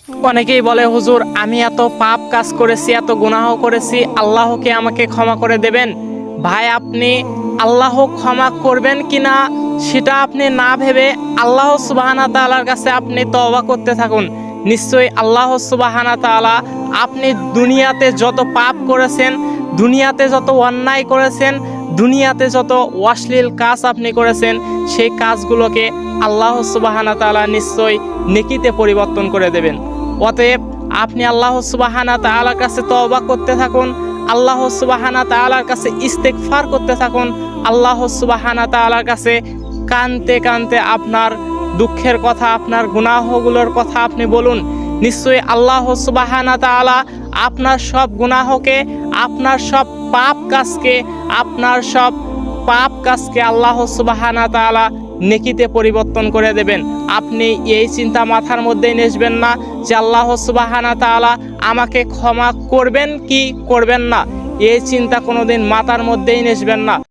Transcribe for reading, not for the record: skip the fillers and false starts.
অনেকেই বলে হুজুর আমি এত পাপ কাজ করেছি, এত গুনাহ করেছি, আল্লাহকে আমাকে ক্ষমা করে দেবেন। ভাই, আপনি আল্লাহ ক্ষমা করবেন কিনা সেটা আপনি না ভেবে আল্লাহ সুবহানাহু তাআলার কাছে আপনি তওবা করতে থাকুন। নিশ্চয়ই আল্লাহ সুবহানাহু তাআলা আপনি দুনিয়াতে যত পাপ করেছেন, দুনিয়াতে যত অন্যায় করেছেন, দুনিয়াতে যত অশ্লীল কাজ আপনি করেছেন, সেই কাজগুলোকে আল্লাহ সুবহানাহু তাআলা নিশ্চয়ই নেকিতে পরিবর্তন করে দেবেন। অতএব আপনি আল্লাহ সুবহানাহু তাআলার কাছে তওবা করতে থাকুন, আল্লাহ সুবহানাহু তাআলার কাছে ইস্তেগফার করতে থাকুন, আল্লাহ সুবহানাহু তাআলার কাছে কাঁদতে কাঁদতে আপনার দুঃখের কথা, আপনার গুনাহগুলোর কথা আপনি বলুন। নিশ্চয়ই আল্লাহ সুবহানাহু তাআলা আপনার সব গুনাহকে, আপনার সব পাপ কাজকে আল্লাহ সুবহানাহু তাআলা নেকিতে পরিবর্তন করে দেবেন। আপনি এই চিন্তা মাথার মধ্যেই নেসবেন না যে আল্লাহ সুবহানাহু তাআলা আমাকে ক্ষমা করবেন কি করবেন না, এই চিন্তা কোনোদিন মাথার মধ্যেই নেসবেন না।